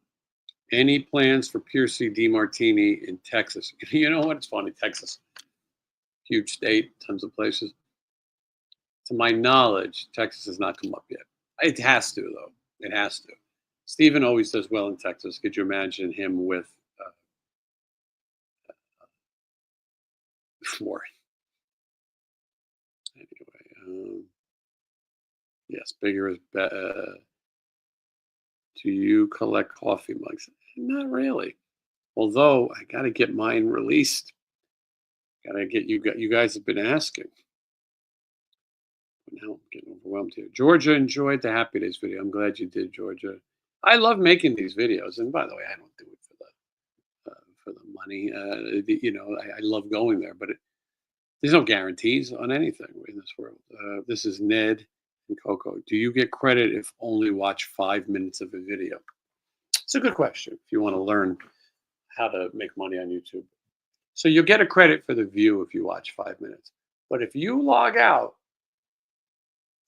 Any plans for Piercy DiMartini in Texas? You know what? It's funny. Texas, huge state, tons of places. To my knowledge, Texas has not come up yet. It has to, though. It has to. Stephen always does well in Texas. Could you imagine him with Warren? Anyway, yes, bigger is better. Do you collect coffee mugs? Not really. Although I got to get mine released. Got to get you guys have been asking. But now I'm getting overwhelmed here. Georgia enjoyed the Happy Days video. I'm glad you did, Georgia. I love making these videos. And by the way, I don't do it for money. I love going there, but there's no guarantees on anything in this world. This is Ned and Coco. Do you get credit if only watch 5 minutes of a video? It's a good question if you want to learn how to make money on YouTube. So you'll get a credit for the view if you watch 5 minutes. But if you log out,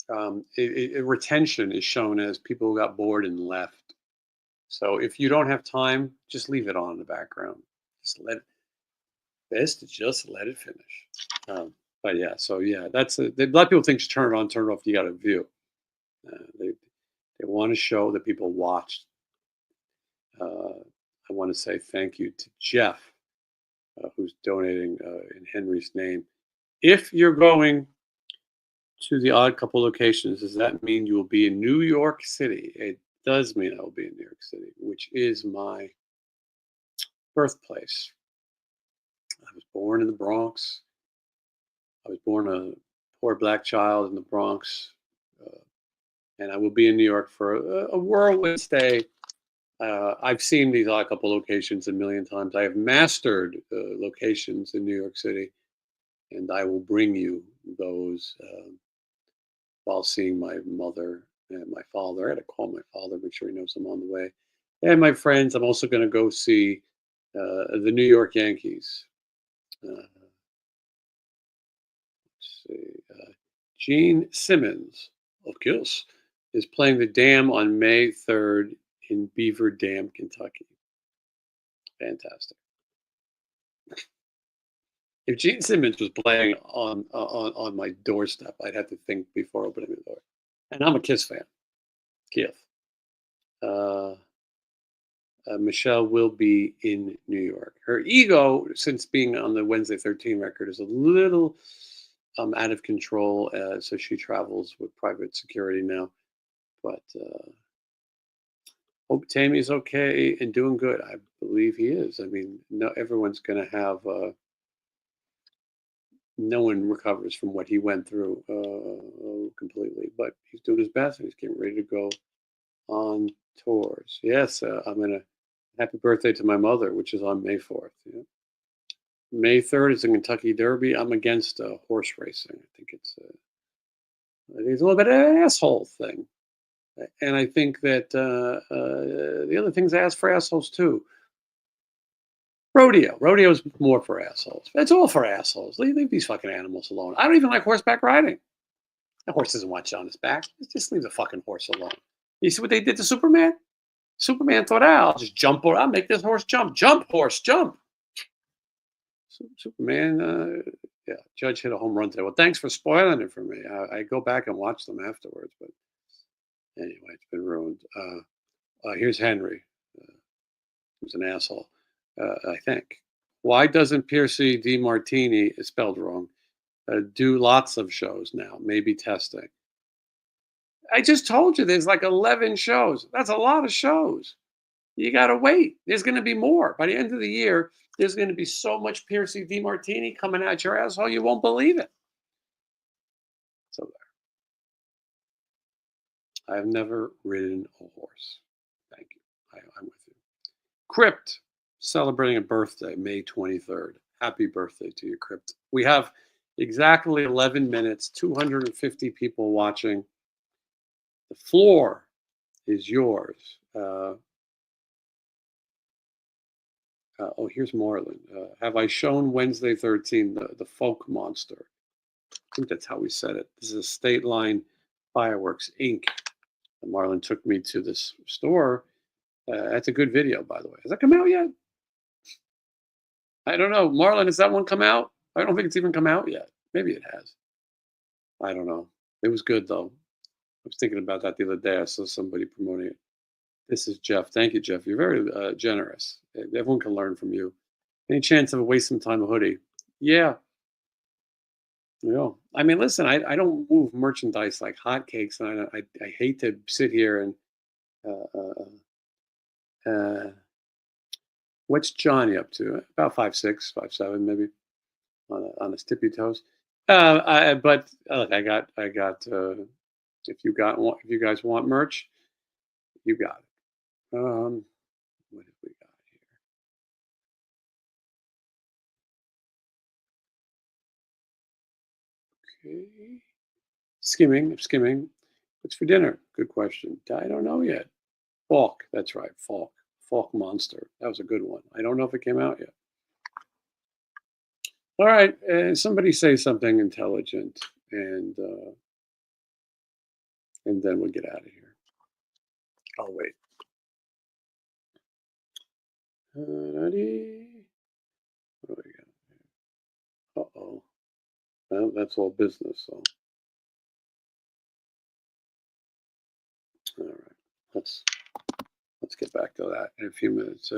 retention is shown as people who got bored and left. So if you don't have time, just leave it on in the background. Just let it. Best to just let it finish. But yeah, so yeah, a lot of people think just turn it off. You got a view. They want to show that people watched. I want to say thank you to Jeff, who's donating in Henry's name. If you're going to the Odd Couple locations, does that mean you will be in New York City? It does mean I will be in New York City, which is my birthplace. I was born in the Bronx. I was born a poor black child in the Bronx. And I will be in New York for a whirlwind stay. I've seen these Odd Couple locations a million times. I have mastered locations in New York City, and I will bring you those while seeing my mother and my father. I had to call my father, make sure he knows I'm on the way. And my friends, I'm also going to go see the New York Yankees. Let's see. Gene Simmons, of course, is playing the Dam on May 3rd in Beaver Dam, Kentucky. Fantastic. If Gene Simmons was playing on my doorstep, I'd have to think before opening the door. And I'm a Kiss fan. Kiss. Michelle will be in New York. Her ego, since being on the Wednesday 13 record, is a little out of control. So she travels with private security now. But hope Tammy's okay and doing good. I believe he is. I mean, no, everyone's going to have. No one recovers from what he went through completely, but he's doing his best and he's getting ready to go on tours. Yes, I'm gonna. Happy birthday to my mother, which is on May 4th. Yeah. May 3rd is the Kentucky Derby. I'm against horse racing. I think it's a little bit of an asshole thing. And I think that the other things ask for assholes too. Rodeo is more for assholes. It's all for assholes. Leave these fucking animals alone. I don't even like horseback riding. The horse doesn't want you on his back. Just leave the fucking horse alone. You see what they did to Superman? Superman thought, I'll just jump, or I'll make this horse jump. Jump, horse, jump. Superman, yeah, Judge hit a home run today. Well, thanks for spoiling it for me. I go back and watch them afterwards, but anyway, it's been ruined. Here's Henry, who's an asshole, I think. Why doesn't Piercy DiMartini, is spelled wrong, do lots of shows now? Maybe testing. I just told you there's like 11 shows. That's a lot of shows. You got to wait. There's going to be more. By the end of the year, there's going to be so much Piercy DiMartini coming out your asshole, you won't believe it. So there. I've never ridden a horse. Thank you. I'm with you. Crypt, celebrating a birthday, May 23rd. Happy birthday to you, Crypt. We have exactly 11 minutes, 250 people watching. The floor is yours. Here's Marlon. Have I shown Wednesday 13, the folk monster? I think that's how we said it. This is a State Line Fireworks Inc. And Marlon took me to this store. That's a good video, by the way. Has that come out yet? I don't know. Marlon, has that one come out? I don't think it's even come out yet. Maybe it has. I don't know. It was good, though. I was thinking about that the other day. I saw somebody promoting it. This is Jeff. Thank you, Jeff. You're very generous. Everyone can learn from you. Any chance of a waste some time hoodie? Yeah. I mean, listen, I don't move merchandise like hotcakes, and I hate to sit here and what's Johnny up to? About 5'6", 5'7", maybe on his tippy toes. But look, I got. If you guys want merch, you got it. What have we got Okay. Skimming, skimming. What's for dinner? Good question. I don't know yet. Falk, that's right, Falk. Falk Monster. That was a good one. I don't know if it came out yet. All right, somebody say something intelligent, and then we'll get out of here. I'll wait. What do we got? Uh-oh. Well, that's all business, so. All right. Let's get back to that in a few minutes.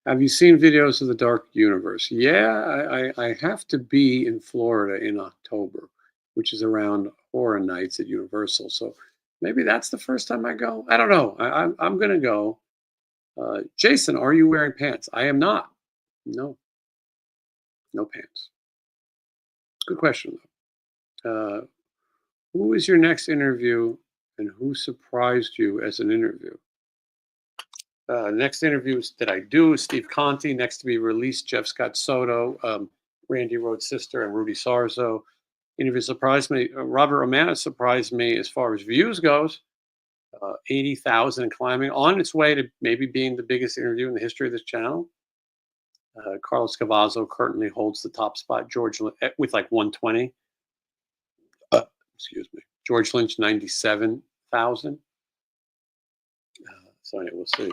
Have you seen videos of the Dark Universe? Yeah, I have to be in Florida in October, which is around Horror Nights at Universal. So maybe that's the first time I go. I don't know. I'm going to go. Jason, are you wearing pants? I am not. No, no pants. Good question, though. Who is your next interview and who surprised you as an interview? Next interviews that I do is Steve Conti, next to be released, Jeff Scott Soto, Randy Rhodes' sister, and Rudy Sarzo. Interview surprised me. Robert Romano surprised me as far as views goes. 80,000 and climbing, on its way to maybe being the biggest interview in the history of this channel. Carlos Cavazzo currently holds the top spot. George with like 120. Excuse me. George Lynch 97,000. So yeah, we'll see.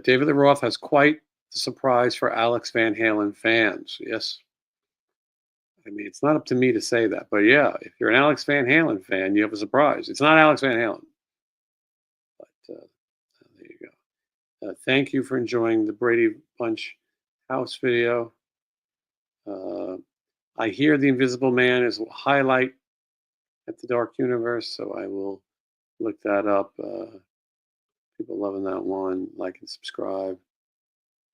David Lee Roth has quite the surprise for Alex Van Halen fans. Yes. I mean, it's not up to me to say that, but yeah, if you're an Alex Van Halen fan, you have a surprise. It's not Alex Van Halen, but there you go. Thank you for enjoying the Brady Bunch house video. I hear The Invisible Man is a highlight at the Dark Universe, so I will look that up. People loving that one. Like and subscribe.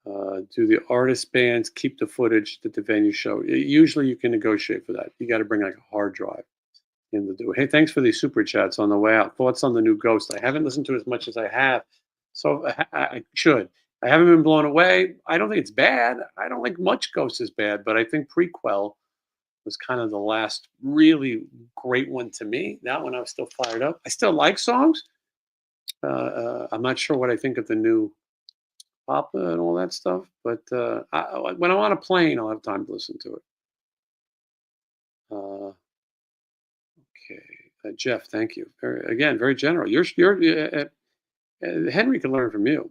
Do the artist bands keep the footage that the venue show? Usually you can negotiate for that. You got to bring like a hard drive in to do it. Hey, thanks for these super chats on the way out. Thoughts on the new Ghost? I haven't listened to it as much as I have, so I should. I haven't been blown away. I don't think it's bad. I don't think much Ghost is bad, but I think Prequel was kind of the last really great one to me. That one I was still fired up. I still like songs. I'm not sure what I think of the new Papa and all that stuff, but when I'm on a plane, I'll have time to listen to it. Okay, Jeff, thank you. Very general. Henry can learn from you.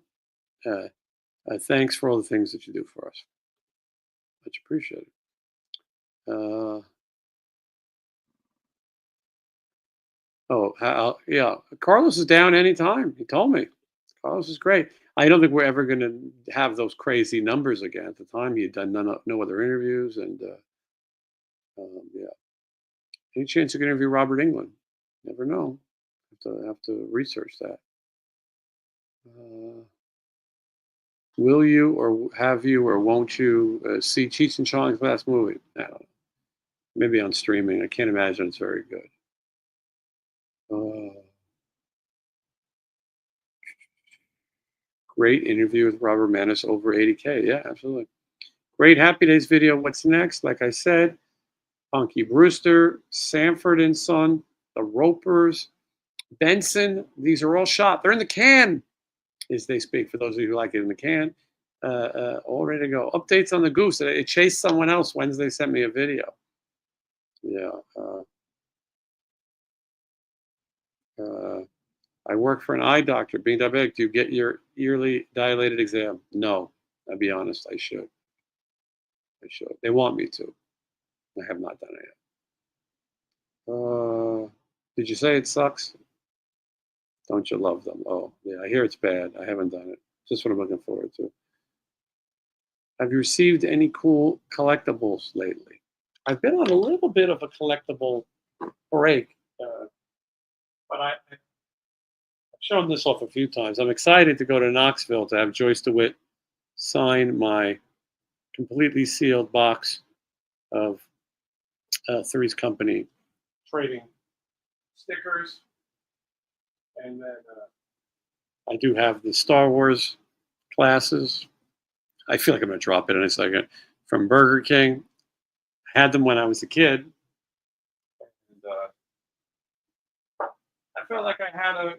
Thanks for all the things that you do for us. Much appreciated. Yeah, Carlos is down anytime. He told me. Carlos is great. I don't think we're ever going to have those crazy numbers again. At the time, he had done no other interviews, and yeah. Any chance you can interview Robert England? Never know. Have to research that. Will you or have you or won't you see Cheech and Chong's last movie? I don't know. Maybe on streaming. I can't imagine it's very good. Great interview with Robert Manis, over 80K. Yeah, absolutely. Great Happy Days video. What's next? Like I said, Punky Brewster, Sanford and Son, The Ropers, Benson. These are all shot. They're in the can, as they speak, for those of you who like it in the can. All ready to go. Updates on the Goose. It chased someone else. Wednesday sent me a video. Yeah. I work for an eye doctor. Being diabetic, do you get your yearly dilated exam? No. I'll be honest, I should. They want me to. I have not done it yet. Did you say it sucks? Don't you love them? Oh, yeah, I hear it's bad. I haven't done it. Just what I'm looking forward to. Have you received any cool collectibles lately? I've been on a little bit of a collectible break, but I've shown this off a few times. I'm excited to go to Knoxville to have Joyce DeWitt sign my completely sealed box of Three's Company trading stickers. And then I do have the Star Wars classes. I feel like I'm going to drop it in a second. From Burger King. I had them when I was a kid. And, I felt like I had a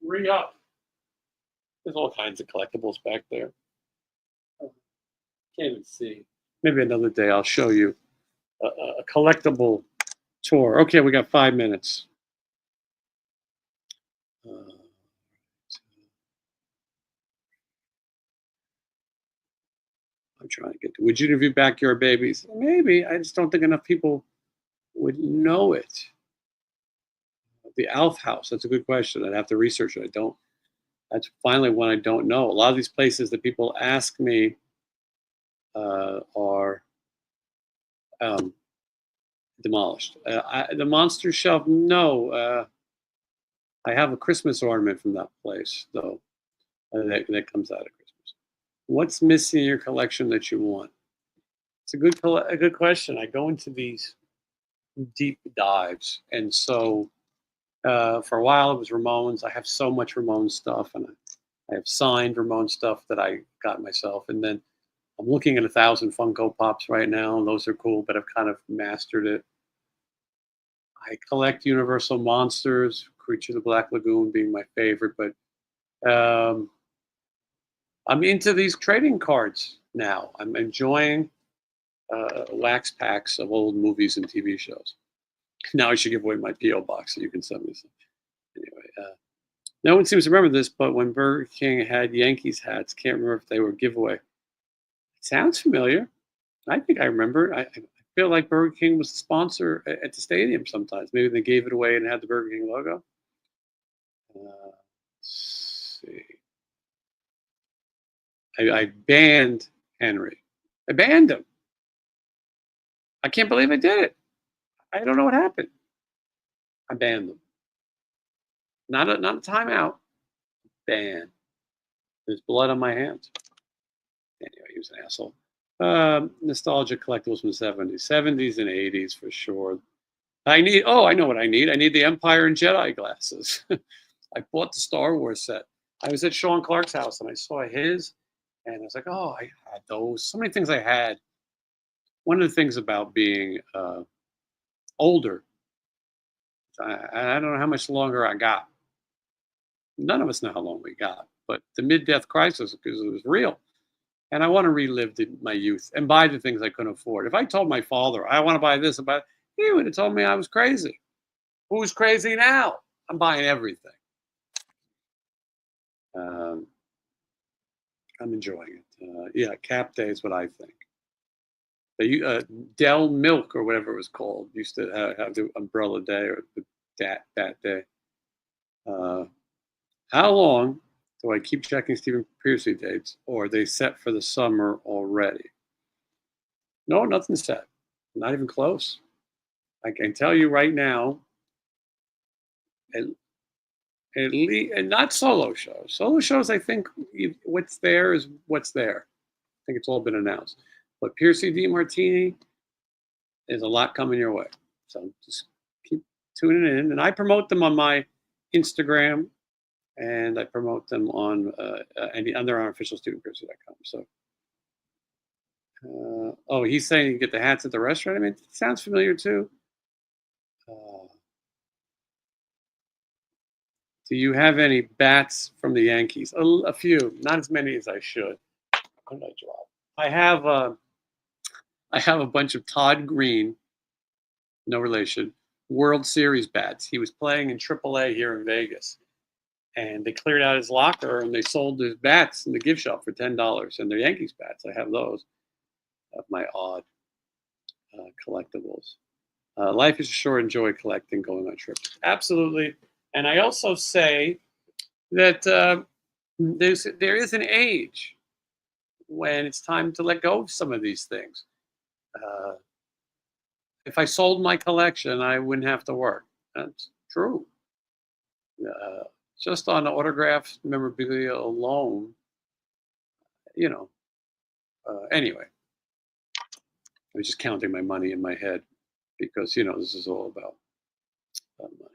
re-up. There's all kinds of collectibles back there. Can't even see. Maybe another day I'll show you a collectible tour. Okay, we got 5 minutes. Uh, I'm trying to get to. Would you interview Backyard Babies? Maybe. I just don't think enough people would know it. The Alf House. That's a good question. I'd have to research it. I don't. That's finally one I don't know. A lot of these places that people ask me are demolished. The Monster Shelf, no. I have a Christmas ornament from that place, though, that comes out of Christmas. What's missing in your collection that you want? It's a good question. I go into these deep dives, and so for a while it was Ramones. I have so much Ramones stuff, and I have signed Ramones stuff that I got myself, and then I'm looking at 1,000 Funko Pops right now, and those are cool, but I've kind of mastered it. I collect Universal Monsters, Creature of the Black Lagoon being my favorite, but I'm into these trading cards now. I'm enjoying wax packs of old movies and TV shows. Now I should give away my P.O. box so you can send me some. Anyway, no one seems to remember this, but when Burger King had Yankees hats, can't remember if they were giveaway. Sounds familiar. I think I remember. I feel like Burger King was the sponsor at the stadium sometimes. Maybe they gave it away and had the Burger King logo. Let's see. I banned Henry. I banned him. I can't believe I did it. I don't know what happened. I banned them. Not a timeout. Ban. There's blood on my hands. Anyway, he was an asshole. Nostalgia collectibles from the 70s and 80s for sure. I know what I need. I need the Empire and Jedi glasses. I bought the Star Wars set. I was at Sean Clark's house and I saw his, and I was like, oh, I had those. So many things I had. One of the things about being older, I don't know how much longer I got. None of us know how long we got, but the mid-death crisis, because it was real. And I want to relive my youth and buy the things I couldn't afford. If I told my father, I want to buy this, he would have told me I was crazy. Who's crazy now? I'm buying everything. I'm enjoying it. Yeah, Cap Day is what I think. Dell Milk or whatever it was called used to have the Umbrella Day or that day. How long do I keep checking Stephen Piercy dates, or are they set for the summer already? No, nothing's set. Not even close. I can tell you right now, at least, and not solo shows. Solo shows, I think what's there is what's there. I think it's all been announced. But Piercy D. Martini, there's a lot coming your way. So just keep tuning in. And I promote them on my Instagram, and I promote them on they're on officialstephenpiercy.com. So, he's saying you get the hats at the restaurant. I mean, it sounds familiar too. Do you have any bats from the Yankees? A few, not as many as I should. What did I drop? I have a bunch of Todd Green, no relation, World Series bats. He was playing in AAA here in Vegas, and they cleared out his locker and they sold his bats in the gift shop for $10. And they're Yankees bats. I have those. I have my odd collectibles. Life is short. Enjoy collecting, going on trips. Absolutely. And I also say that there is an age when it's time to let go of some of these things. If I sold my collection, I wouldn't have to work. That's true. Just on autographed memorabilia alone, anyway, I was just counting my money in my head because, this is all about money.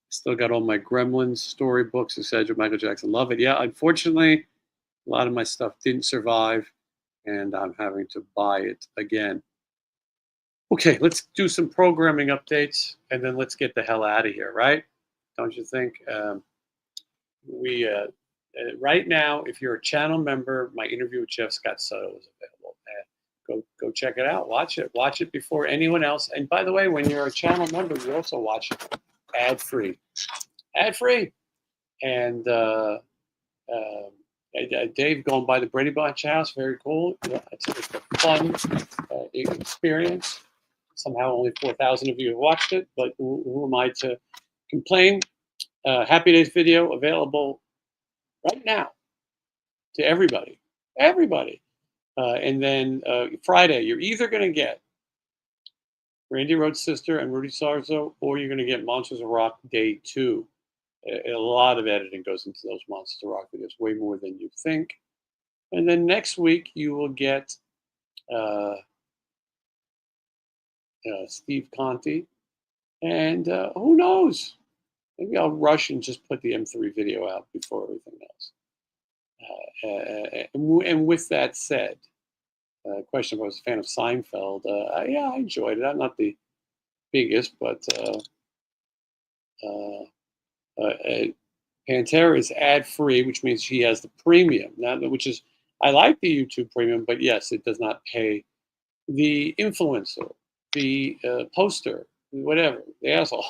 Still got all my Gremlins storybooks, etc. Michael Jackson, love it. Yeah, unfortunately, A lot of my stuff didn't survive, and I'm having to buy it again. Okay, let's do some programming updates, and then let's get the hell out of here, right? Don't you think? We Right now, if you're a channel member, my interview with Jeff Scott Soto is available. Go check it out. Watch it before anyone else. And by the way, when you're a channel member, you also watch it ad free. And Dave going by the Brady Bunch house, very cool. Yeah, it's a fun experience. Somehow only 4,000 of you have watched it, but who am I to complain? Happy Days video available right now to everybody. And then Friday, you're either going to get Randy Rhoads' sister and Rudy Sarzo, or you're going to get Monsters of Rock Day 2. A lot of editing goes into those Monsters of Rock videos, way more than you think. And then next week, you will get Steve Conti. And who knows? Maybe I'll rush and just put the M3 video out before everything else. And with that said, question if I was a fan of Seinfeld. Yeah, I enjoyed it. I'm not the biggest, but Pantera is ad-free, which means she has the premium. Now, which is, I like the YouTube premium, but yes, it does not pay the influencer, the poster, whatever, the asshole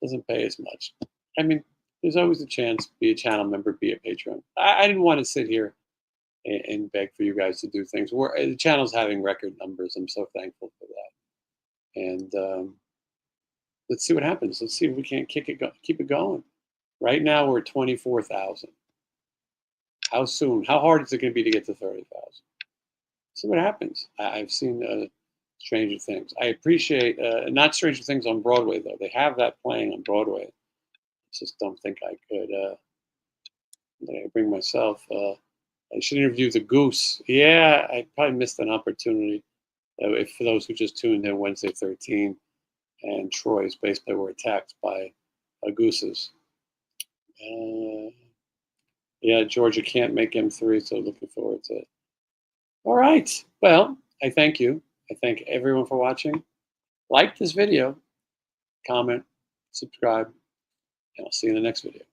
doesn't pay as much. I mean, there's always a chance, be a channel member, be a patron. I didn't want to sit here and beg for you guys to do things. The channel's having record numbers. I'm so thankful for that. And let's see what happens. Let's see if we can't keep it going. Right now, we're at 24,000. How soon? How hard is it going to be to get to 30,000? See what happens. I've seen Stranger Things. I appreciate, not Stranger Things on Broadway, though. They have that playing on Broadway. I just don't think I could bring myself. I should interview the Goose. Yeah, I probably missed an opportunity. For those who just tuned in, Wednesday 13, and Troy's base play were attacked by gooses. Yeah, Georgia can't make M3, so looking forward to it. All right. Well, I thank you. I thank everyone for watching. Like this video, comment, subscribe, and I'll see you in the next video.